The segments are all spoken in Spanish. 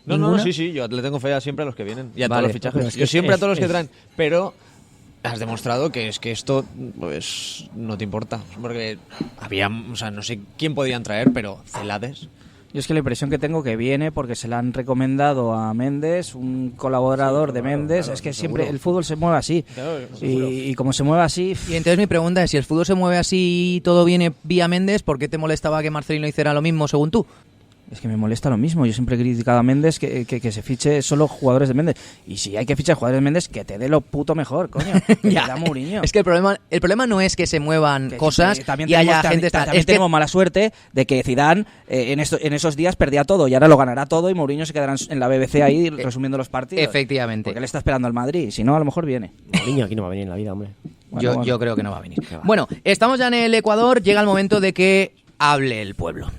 ¿Ninguna? Sí, yo le tengo fe siempre a los que vienen y a Vale, todos los fichajes. pero es que Yo siempre a todos los que es- traen, pero has demostrado que es que esto pues no te importa. Porque había, o sea, no sé quién podían traer, pero Celades. Yo es que la impresión que tengo que viene porque se le han recomendado a Méndez, un colaborador de Méndez. Es que siempre el fútbol se mueve así. Y como se mueve así... Y entonces mi pregunta es, si el fútbol se mueve así y todo viene vía Méndez, ¿por qué te molestaba que Marcelino hiciera lo mismo según tú? Es que me molesta lo mismo. Yo siempre he criticado a Méndez que se fiche solo jugadores de Méndez. Y si hay que fichar jugadores de Méndez, que te dé lo puto mejor, coño. Que te da Mourinho. Es que el problema no es que se muevan Que cosas también y haya tenemos- gente... también es que tenemos mala suerte de que Zidane en esos días perdía todo y ahora lo ganará todo y Mourinho se quedará en la BBC ahí resumiendo los partidos. Efectivamente. Porque él está esperando al Madrid. Si no, a lo mejor viene. Niño, aquí no va a venir en la vida, hombre. Yo creo que no va a venir. Bueno, estamos ya en el Ecuador, llega el momento de que hable el pueblo.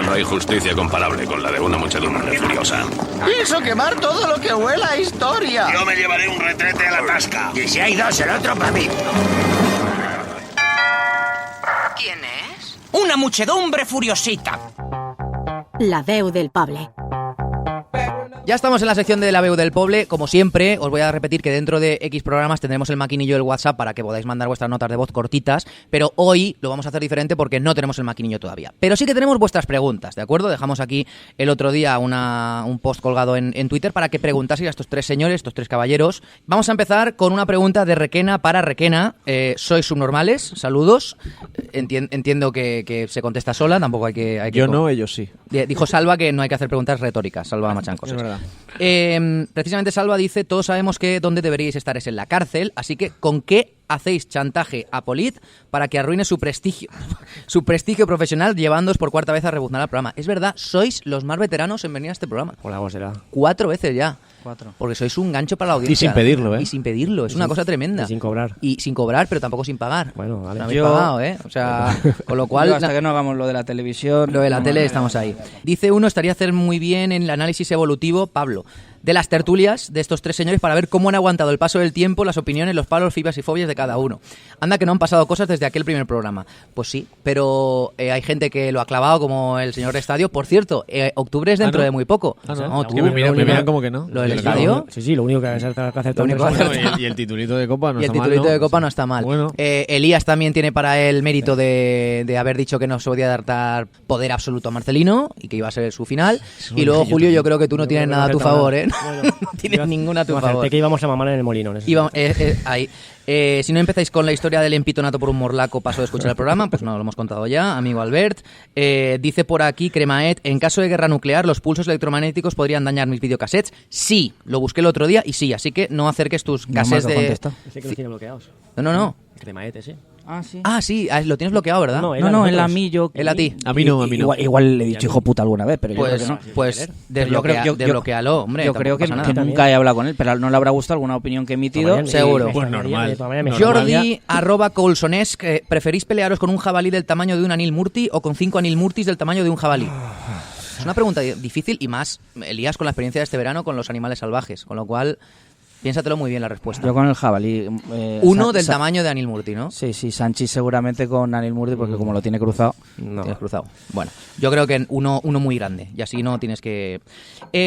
No hay justicia comparable con la de una muchedumbre furiosa. Pienso quemar todo lo que huela a historia. Yo me llevaré un retrete a la tasca. Y si hay dos, el otro para mí. ¿Quién es? Una muchedumbre furiosita. La veu del poble. Ya estamos en la sección de la veu del poble. Como siempre, os voy a repetir que dentro de X programas tendremos el maquinillo del WhatsApp para que podáis mandar vuestras notas de voz cortitas, pero hoy lo vamos a hacer diferente porque no tenemos el maquinillo todavía. Pero sí que tenemos vuestras preguntas, ¿de acuerdo? Dejamos aquí el otro día un post colgado en Twitter para que preguntaseis a estos tres señores, estos tres caballeros. Vamos a empezar con una pregunta de Requena para Requena. ¿Sois subnormales? Saludos. Entiendo que se contesta sola, tampoco hay que Yo no, ellos sí. Dijo Salva que no hay que hacer preguntas retóricas. Salva Machancos. Es verdad. Precisamente Salva dice: todos sabemos que donde deberíais estar es en la cárcel, así que ¿con qué hacéis chantaje a Polit para que arruine su prestigio profesional llevándoos por cuarta vez a rebuznar al programa? Es verdad, sois los más veteranos en venir a este programa. Hola, vos será. 4 veces ya. 4. Porque sois un gancho para la audiencia. Y sin pedirlo, ¿eh? Y sin pedirlo, es una cosa tremenda. Y sin cobrar. Y sin cobrar, pero tampoco sin pagar. Bueno, vale. No habéis pagado, ¿eh? O sea, con lo cual... Yo hasta que no hagamos lo de la televisión... Lo de la no, tele no, estamos ahí. Dice uno, estaría hacer muy bien en el análisis evolutivo, Pablo, de las tertulias de estos tres señores para ver cómo han aguantado el paso del tiempo, las opiniones, los palos, fibras y fobias de cada uno. Anda que no han pasado cosas desde aquel primer programa. Pues sí, pero hay gente que lo ha clavado como el señor Estadio. Por cierto, octubre es dentro ¿no? de muy poco. No, tú, que me miran como que no. ¿Lo del Sí, estadio? Sí, sí, lo único que hacer Lo único que hacer- Y el titulito de Copa no y el está mal, titulito ¿no? de Copa no está mal. Bueno. Elías también tiene para él mérito de haber dicho que no se podía dar poder absoluto a Marcelino y que iba a ser su final. Y luego, Julio, yo creo que tú no tienes nada a tu favor, ¿eh? No tienes ninguna a tu favor. que íbamos a mamar en el molino. En ese sentido. Ahí. Si no empezáis con la historia del empitonato por un morlaco, paso de escuchar el programa, pues no, lo hemos contado ya, amigo Albert. Dice por aquí, Cremaet, en caso de guerra nuclear, ¿los pulsos electromagnéticos podrían dañar mis videocassettes? Sí, lo busqué el otro día y sí, así que no acerques tus cassettes de... Ese que los tiene bloqueados. No. Cremaete, sí. Ah, sí. Ah, sí, lo tienes bloqueado, ¿verdad? No, No, él a mí yo... Él a ti. A mí no. Igual le he dicho hijo puta alguna vez, pero yo creo que no. Pues yo- desbloquealo, hombre. Yo creo que tampoco pasa nada. nunca he hablado con él, pero no le habrá gustado alguna opinión que he emitido. Seguro. Pues normal. Jordi, @Coulsonesk, ¿preferís pelearos con un jabalí del tamaño de un Anil Murti o con 5 Anil Murtis del tamaño de un jabalí? Es una pregunta difícil y más, Elías, con la experiencia de este verano con los animales salvajes, con lo cual piénsatelo muy bien la respuesta. Yo con el jabalí. Uno del tamaño de Anil Murti, ¿no? Sí, Sanchi seguramente con Anil Murti, porque como lo tiene cruzado. Tienes cruzado. Bueno, yo creo que uno muy grande, y así no tienes que...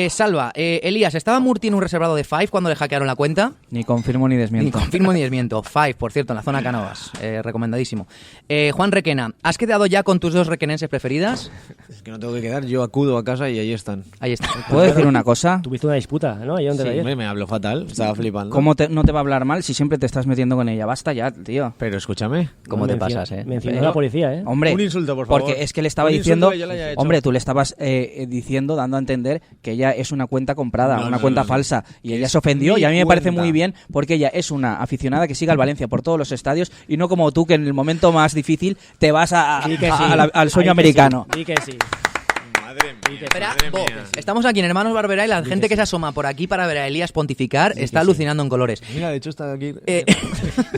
Salva, Elías, ¿estaba Murti en un reservado de Five cuando le hackearon la cuenta? Ni confirmo ni Ni desmiento. confirmo ni desmiento. Five, por cierto, en la zona Canovas. Recomendadísimo. Juan Requena, ¿has quedado ya con tus dos requenenses preferidas? Es que no tengo que quedar, yo acudo a casa y ahí están. Ahí está. ¿Puedo decir una cosa? Tuviste una disputa, ¿no? Ayer antes de Sí, ayer. hombre, me habló fatal, estaba flipando. ¿Cómo no te va a hablar mal si siempre te estás metiendo con ella? Basta ya, tío. Pero escúchame. ¿Cómo te pasas, eh? Mencionó Pero- la policía, ¿eh? Hombre, Un insulto, por favor. Porque es que le estaba Un diciendo... insulto que yo le haya hecho. Hombre, tú le estabas diciendo, dando a entender que ella es una cuenta comprada, una cuenta falsa. Y ella se ofendió y a mí me parece muy bien porque ella es una aficionada que sigue al Valencia por todos los estadios y no como tú que en el momento más difícil te vas Di que sí. al sueño Ahí que americano. sí. Di que sí. Madre mía. Espera, madre Bo, mía. estamos aquí en Hermanos Barbera y la gente que se asoma por aquí para ver a Elías pontificar está alucinando en colores. Mira, de hecho está aquí.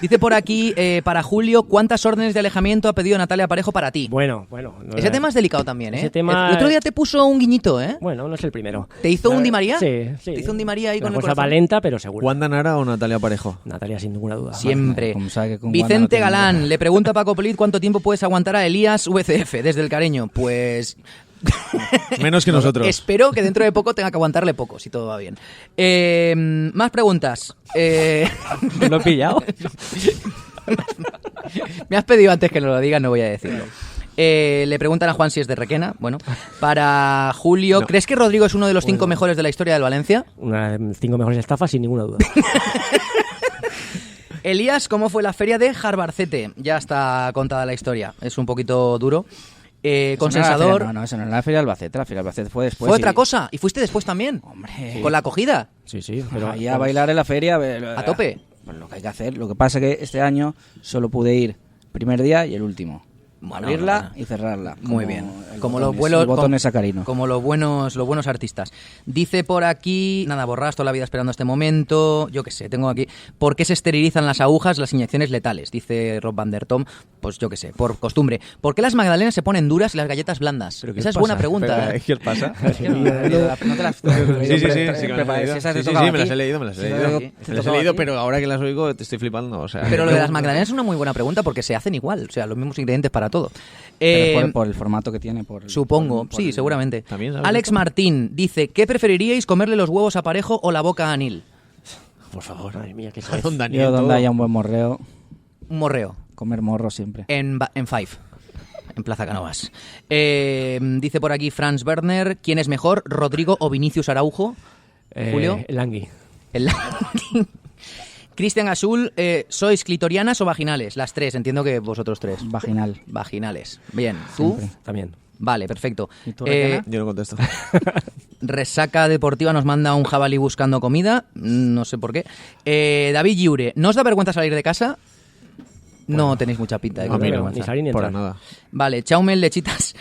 Dice por aquí, para Julio, ¿cuántas órdenes de alejamiento ha pedido Natalia Parejo para ti? Bueno. No Ese era- tema es delicado también, ¿eh? Ese tema- El otro día te puso un guiñito, ¿eh? Bueno, no es el primero. ¿Te hizo un Di María? Sí. ¿Te hizo un Di María ahí con Una el cosa corazón? valenta, pero seguro. ¿Wanda Nara o Natalia Parejo? Natalia, sin ninguna duda. Siempre. Como sabe que con Wanda no Vicente tiene Galán nada. le pregunta a Paco Polit cuánto tiempo puedes aguantar a Elías VCF desde el cariño. Pues Menos que nosotros. Espero que dentro de poco tenga que aguantarle poco, si todo va bien. Más preguntas. ¿Lo he pillado? Me has pedido antes que lo diga, no voy a decirlo. Le preguntan a Juan si es de Requena. Bueno, para Julio, No. ¿crees que Rodrigo es uno de los 5 mejores de la historia del Valencia? Una de 5 mejores estafas, sin ninguna duda. Elías, ¿cómo fue la feria de Jarbacete? Ya está contada la historia. Es un poquito duro. Consensador. No, eso no era la Feria de Albacete. La Feria de Albacete fue después. ¿Fue otra cosa? ¿Y fuiste después también? Hombre. ¿Con la acogida? Sí, pero Ahí a bailar en la feria. ¿A tope? Pues lo que hay que hacer. Lo que pasa es que este año solo pude ir primer día y el último. Bueno, Abrirla bueno. y cerrarla. Muy bien. Como el los vuelos, botones sacarino. como los buenos artistas. Dice por aquí, nada, borras toda la vida esperando este momento. Yo qué sé, tengo aquí. ¿Por qué se esterilizan las agujas, las inyecciones letales? Dice Rob Van der Tom. Pues yo qué sé, por costumbre. ¿Por qué las magdalenas se ponen duras y las galletas blandas? ¿Pero qué Esa es pasa? buena pregunta. ¿Qué os pasa? No te las Sí, que me las he leído. Si esas te Sí, tocaban me las aquí. he leído, me las he Si leído. te Me las he tocaba leído, aquí. pero ahora que las oigo te estoy flipando. O sea, Pero lo de las magdalenas es una muy buena pregunta porque se hacen igual. O sea, los mismos ingredientes para todo. Pero es por el formato que tiene. Supongo, por sí, el- seguramente. ¿También sabes Alex esto? Martín dice, ¿qué preferiríais, comerle los huevos a Parejo o la boca a Anil? por favor, madre mía, qué Don sabes. Daniel, Yo donde todo. haya un buen morreo, Un morreo. comer morro siempre. En Five. En Plaza Canovas. Dice por aquí Franz Werner, ¿quién es mejor, Rodrigo o Vinicius Araujo? Julio. El Angui. El- Cristian Azul, ¿sois clitorianas o vaginales? Las tres, entiendo que vosotros tres. Vaginal. Vaginales. Bien, ¿tú? Siempre. También. Vale, perfecto. ¿Y tú, Requena? Yo no contesto. Resaca Deportiva nos manda un jabalí buscando comida, no sé por qué. David Lliure, ¿no os da vergüenza salir de casa? No tenéis mucha pinta de que A os dé mí no. vergüenza. Ni salir ni Por entrar. nada. Vale, Chaumel Lechitas.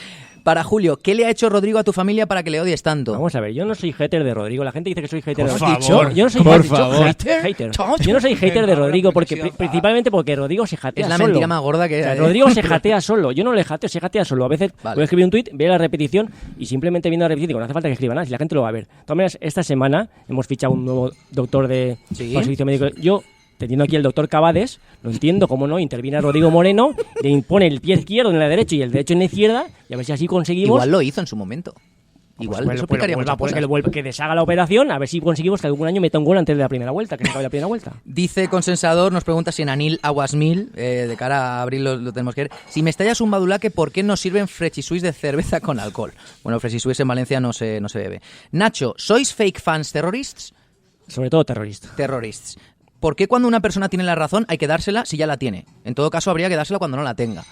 Para Julio, ¿qué le ha hecho Rodrigo a tu familia para que le odies tanto? Vamos a ver, yo no soy hater de Rodrigo. La gente dice que soy hater Por de Rodrigo. favor, Yo no soy por hater, favor. hater. Yo no soy hater de Rodrigo porque principalmente porque Rodrigo se jatea Es la solo. mentira más gorda que O sea, hay. Rodrigo se jatea solo. Yo no le jateo, se jatea solo. A veces Vale. voy a escribir un tuit, veo la repetición y simplemente viendo la repetición digo, no hace falta que escriba nada, si la gente lo va a ver. De todas maneras, esta semana hemos fichado un nuevo doctor de ¿Sí? para el servicio médico. Yo, teniendo aquí el doctor Cavades, lo entiendo, cómo no, interviene a Rodrigo Moreno, le impone el pie izquierdo en la derecha y el derecho en la izquierda y a ver si así conseguimos. Igual lo hizo en su momento. Igual, Pues, eso pues, explicaría vuelva, muchas pues, cosas. que deshaga la operación, a ver si conseguimos que algún año meta un gol antes de la primera vuelta, que se acabe la primera vuelta. Dice Consensador, nos pregunta si en Anil Aguas Mil, de cara a abril lo tenemos que ver. Si me estallas un badulaque, ¿por qué no sirven freshisuis de cerveza con alcohol? Bueno, freshisuis en Valencia no se bebe. Nacho, ¿sois fake fans terrorists? Sobre todo terrorista. Terrorists. ¿Por qué cuando una persona tiene la razón hay que dársela si ya la tiene? En todo caso, habría que dársela cuando no la tenga.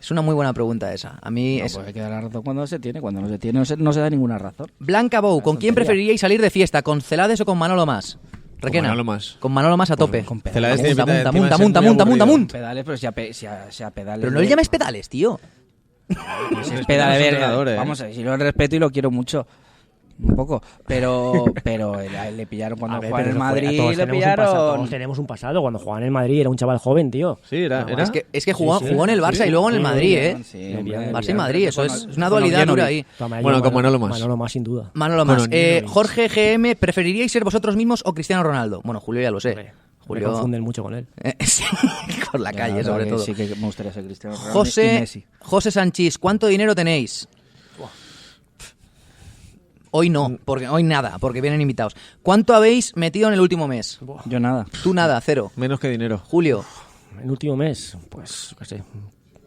Es una muy buena pregunta esa. A mí No, es... pues hay que dar la razón cuando se tiene. Cuando no se tiene, no se da ninguna razón. Blanca Bou, ¿con quién tontería. preferiríais salir de fiesta? ¿Con Celades o con Manolo Más? Requena. Manolo Más. Con Manolo Más a tope. con Celades pedales. tiene pinta de Munta, encima munta, de ser munta, muy munta, munta, aburrido. munta. Pedales, pero si a pedales. Pero no le llames pedales, tío. Si es Respeta pedales, a los entrenadores, vamos a ver, si lo respeto y lo quiero mucho. Un poco. Pero le pillaron cuando A ver, jugaba en el pero Madrid. todos Le tenemos un pasado, pillaron. todos tenemos un pasado. Cuando jugaba en el Madrid era un chaval joven, tío. Sí, era. Es que jugó, Sí, sí. jugó en el Barça y luego en el Madrid, ¿eh? Sí, Me hombre, pillaron. Barça y Madrid, eso es una Bueno, dualidad ya no dura vi. ahí. Bueno, con Manolo Más. Manolo Más, sin duda. Manolo Más. Bueno, Jorge GM, ¿preferiríais ser vosotros mismos o Cristiano Ronaldo? Bueno, Julio ya lo sé. Hombre, me Julio. confunden mucho con él. Sí, por la Ya, calle, la sobre verdad que todo. Sí, que me gustaría ser Cristiano Ronaldo y José, Messi. José Sánchez, ¿cuánto dinero tenéis? Hoy no, porque hoy nada, porque vienen invitados. ¿Cuánto habéis metido en el último mes? Yo nada. Tú nada, cero. Menos que dinero. Julio, El último mes, pues, qué sé,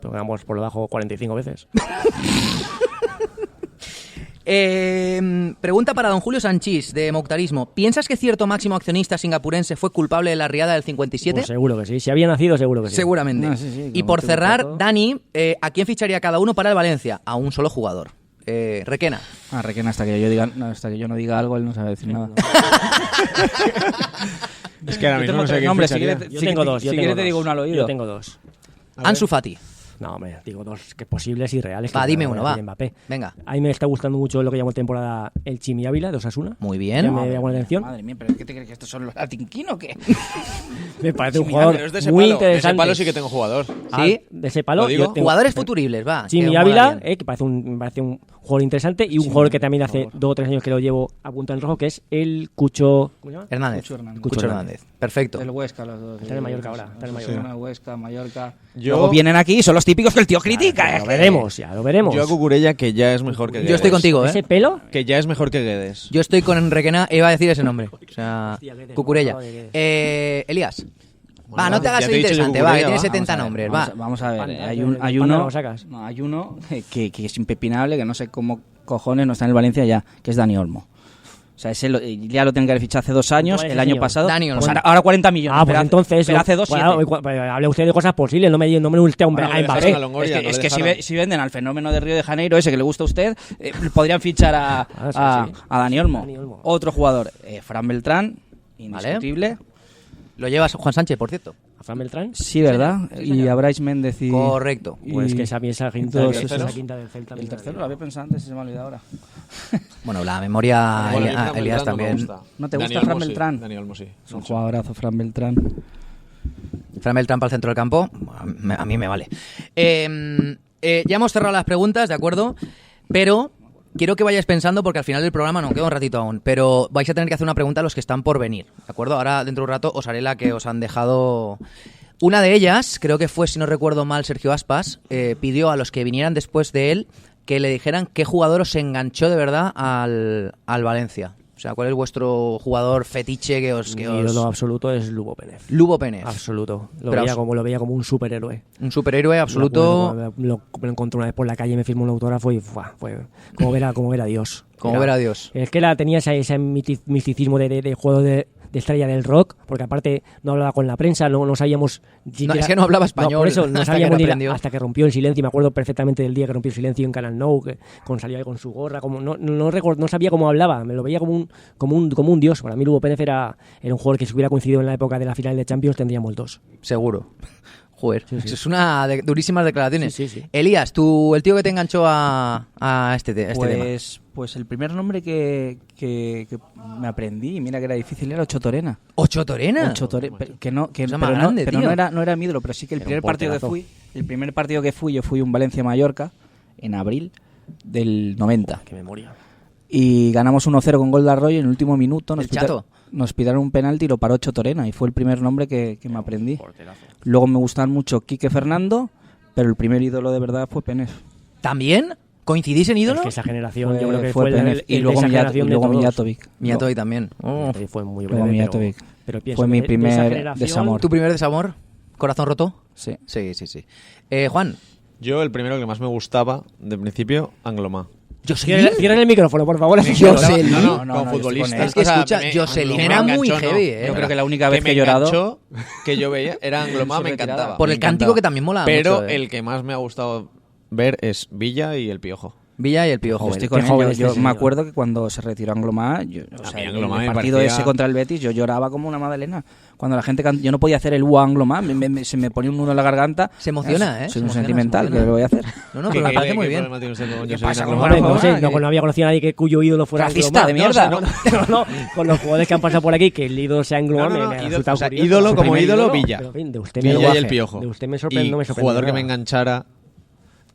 pongamos por debajo 45 veces. pregunta para don Julio Sanchís, de Moctarismo. ¿Piensas que cierto máximo accionista singapurense fue culpable de la riada del 57? Pues seguro que sí. Si había nacido, seguro que sí. Seguramente. No, sí, sí, Y como por te cerrar, gusta todo. Dani, ¿a quién ficharía cada uno para el Valencia? A un solo jugador. Requena. Requena, hasta que yo no diga algo, él no sabe decir nada. Es que ahora Yo mismo tengo no sé tres quién nombres, si ficharía. quieres- Yo Si tengo te- dos. si yo tengo quieres te dos. digo uno al oído. Yo tengo dos. Ansu Fati. No, hombre, digo dos que posibles y reales. Va, que dime no uno, voy a va. decir Mbappé. Venga. A mí me está gustando mucho lo que llamó temporada el Chimi Ávila de Osasuna. Muy Ya bien. me llamó la atención. Madre mía, pero ¿qué te crees que estos son los Atinquín o qué? Me parece un Chimi jugador Pero es de ese muy palo. De ese interesante. palo sí que tengo jugador. ¿Sí? De ese palo. Lo digo. yo tengo- Jugadores futuribles, va. Chimi que mola Ávila, bien. que me parece un jugador interesante y un jugador que también hace 2 o 3 años que lo llevo a punto en rojo, que es el Cucho. ¿Cómo se llama? Hernández. Cucho Hernández. Cucho Hernández. Perfecto. Del Huesca los dos. Está en el Mallorca ahora, está en el Mallorca. Huesca, Mallorca. Yo- Luego vienen aquí y son los típicos que el tío critica. Ya lo veremos, ya lo veremos. Yo a Cucurella, que ya es mejor que Guedes. Yo estoy contigo, ¿eh? ¿Ese pelo? Que ya es mejor que Guedes. Yo estoy con Requena, iba a decir ese nombre. O sea, Hostia, Guedes, Cucurella. no, Guedes. Elías. Bueno, Va, no te hagas ya el te he dicho yo interesante, va, que Cucurella, tiene va. 70 nombres, va. Vamos a ver, Vale, hay vale, uno lo sacas. no, hay uno que es impepinable, que no sé cómo cojones no está en el Valencia ya, que es Dani Olmo. O sea, ese ya lo tienen que haber fichado hace 2 años, ¿Cuál es el ese año señor? pasado. Dani Olmo. Pues ahora 40 millones. Pues entonces... pero hace 2 bueno, hable usted de cosas posibles, no me usted a Bueno, a le Mbappé. dejaron a Longoria, no le Es que dejaron. si venden al fenómeno de Río de Janeiro, ese que le gusta a usted, podrían fichar a Dani Olmo. Dani Olmo. Otro jugador, Fran Beltrán, indiscutible. Lo llevas Juan Sánchez, por cierto. ¿A Fran Beltrán? Sí, ¿verdad? Sí, Y señor. a Bryce Méndez y... Correcto. Pues y- que esa quinta, dos, esa terceros. quinta del Celta. El tercero lo había pensado antes y se me ha olvidado ahora. Bueno, la memoria, Bueno, a mí Elías Fran Beltrán no me también. gusta. ¿No te Dani gusta Olmo Fran sí, Beltrán? Dani Olmo sí. Es un jugadorazo, Fran Beltrán. Fran Beltrán para el centro del campo, a mí me vale. Ya hemos cerrado las preguntas, ¿de acuerdo? Pero quiero que vayáis pensando, porque al final del programa no queda un ratito aún, pero vais a tener que hacer una pregunta a los que están por venir, ¿de acuerdo? Ahora, dentro de un rato, os haré la que os han dejado. Una de ellas, creo que fue, si no recuerdo mal, Sergio Aspas, pidió a los que vinieran después de él que le dijeran qué jugador os enganchó de verdad al Valencia. O sea, ¿cuál es vuestro jugador fetiche que os... Mi ídolo absoluto es Lugo Pérez. Lugo Pérez. Absoluto. Lo Pero veía como un superhéroe. Un superhéroe absoluto. Me lo encontré una vez por la calle, me firmó un autógrafo y fue como ver a Dios. Como ver a Dios. Es que tenía ese misticismo de juego de estrella del rock, porque aparte no hablaba con la prensa, no sabíamos... No, es que no hablaba español. Por eso no hasta sabíamos que ni aprendió. hasta que rompió el silencio. Me acuerdo perfectamente del día que rompió el silencio en Canal Nou, que salía con su gorra, como no sabía cómo hablaba, me lo veía como un dios. Para mí Lugo Pérez era un jugador que si hubiera coincidido en la época de la final de Champions tendríamos 2. Seguro. Joder, Sí, sí. es una durísimas declaraciones. Sí, sí, sí. Elías, el tío que te enganchó a este tema. Pues el primer nombre que me aprendí, y mira que era difícil, era Ocho Torena. ¿Ocho Torena? Ocho Torena, pero no grande, pero tío. no era mi ídolo, pero sí que el Era un primer partido que fui, yo fui un Valencia-Mallorca en abril del 90. Qué memoria. Y ganamos 1-0 con gol de Arroyo en el último minuto. ¿El Chato? Nos pidieron un penalti y lo paró Ocho Torena, y fue el primer nombre que me aprendí. Luego me gustaban mucho Quique Fernando, pero el primer ídolo de verdad fue Penef. ¿También? ¿Coincidís en ídolo? Es que esa generación, yo creo que fue fue Penef. Y luego esa generación de todos. Mijatovic. Mijatovic también. Oh. Fue muy Luego breve, Mijatovic. pero pienso Fue mi que de primer esa generación- desamor. ¿Tu primer desamor? ¿Corazón roto? Sí. Sí. Juan, Yo, el primero que más me gustaba, de principio, Anglomá. Jocelyn. Cierren el micrófono, por favor. Jocelyn. No, No, como no, futbolista. yo estoy con él. Es que escucha, Jocelyn era me muy enganchó, heavy, no. ¿eh? Yo creo que la única vez que he llorado... enganchó, que yo veía era Anglomá, me encantaba. Por me el cántico encantaba. que también mola Pero mucho, ¿eh? el que más me ha gustado ver es Villa y el Piojo. Villa y el Piojo. Yo estoy Qué con él. joven Yo este me señor. acuerdo que cuando se retiró Anglomá, mí en Anglomá el me partido parecía- ese contra el Betis, yo lloraba como una magdalena. Cuando la gente yo no podía hacer el UA Anglomá, se me ponía un nudo en la garganta. Se emociona, ¿eh? Soy Se un emociona, sentimental, se ¿qué emociona. le voy a hacer? No, pero me parece muy bien. problema tiene usted con ¿Qué Jocelyn pasa con Anglomá? Hombre, no Anglomá, sé, no había conocido a nadie cuyo ídolo fuera Racista Anglomá. de mierda. No, con los jugadores que han pasado por aquí, que el ídolo sea Anglomá, No, no, me ha ídolo, resultado o sea, curioso. ídolo Su como primer ídolo, Villa. Pero, en fin, de usted Villa me y el Piojo. De usted me sorprende, Y no me sorprende jugador que nada. me enganchara,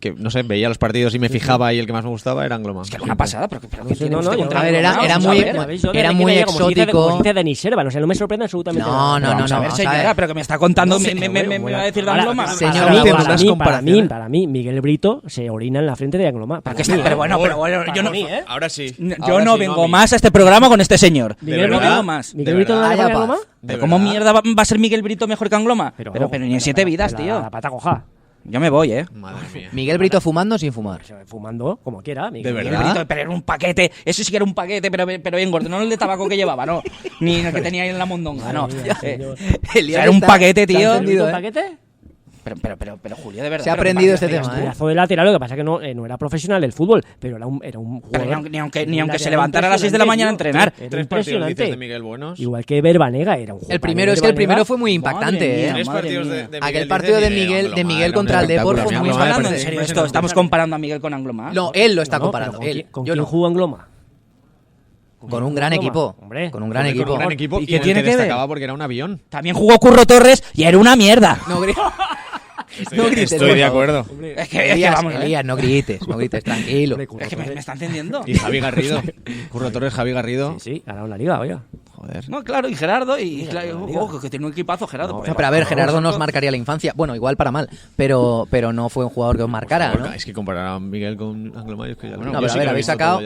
que no sé, veía los partidos y me fijaba y el que más me gustaba era Anglomá. Es que es una pasada, pero ¿qué No sé, tiene no, usted yo- contra A ver, Anglomá? era Vamos a muy- ver. era muy exótico. Como dice Denis Serva, o sea, no me sorprende absolutamente No, nada. no, Vamos a ver, vamos a señora, ver. pero que me está contando, No sé, me bueno, va a decir de ahora, Anglomá. señora, Ahora usted hacemos unas comparaciones. para mí, Miguel Brito se orina en la frente de Anglomá. Para Que mí, está- pero bueno, yo no... mí, ¿eh? Ahora sí. Yo Ahora no sí, vengo a mí. más a este programa con este señor. Miguel No verdad? vengo más. ¿Miguel Brito no verdad, le haya pone paz. Anglomá? Pero ¿cómo mierda va a ser Miguel Brito mejor que Anglomá? Pero ni en 7 vidas, La tío. pata coja. Yo me voy, ¿eh? Madre mía. Miguel Brito fumando o sin fumar. Fumando, como quiera. ¿De Miguel verdad? Brito, pero era un paquete. Eso sí que era un paquete, pero bien gordo. No el de tabaco que llevaba, no. Ni el que tenía ahí en la mondonga, no. Madre mía, señor. Elías Era un está- paquete, está tío. encendido, ¿Un ¿eh? paquete? Pero Julio, de verdad. Se ha pero aprendido este ¿qué tema, ¿eh? Pedazo de lateral, lo que pasa es que no era profesional del fútbol, pero era un Pero jugador. ni aunque un se lateral levantara a las 6 de la mañana a impresionante, entrenar. tío. Era 3 partidos dices impresionante. de Miguel buenos. Igual que Verbanega era un jugador. El primero fue muy impactante, Madre mía, ¿eh? 3 madre partidos mía. de Miguel Aquel partido de dices, Miguel, Anglomá, Miguel era contra el un Depor fue espectáculo. muy Anglomá me ¿Hablando en parece serio muy esto? ¿Estamos comparando a Miguel con Anglomá? No, él lo está No, comparando. pero Él. ¿Con Yo quién no. jugó Angloma? Con un gran Angloma, equipo. hombre. Con un gran Con equipo. un gran equipo ¿Y y qué en el tiene que que ver? destacaba porque era un avión. También jugó Curro Torres y era una mierda. No grites. No grites, Estoy por de favor. acuerdo. Es que Elías, vamos a ver. Elías, no grites, tranquilo. Es que me está encendiendo. Y Javi Garrido. Curro Torres, Javi Garrido. Sí, ganaron la liga, oiga. Joder. No, claro, y Gerardo, y claro, ojo, que tiene un equipazo Gerardo. No, pero a ver, Gerardo nos marcaría la infancia. Bueno, igual para mal, pero no fue un jugador que os marcara, ¿no? Es que comparar a Miguel con Ángel Mayos, que ya No, pero a ver, habéis sacado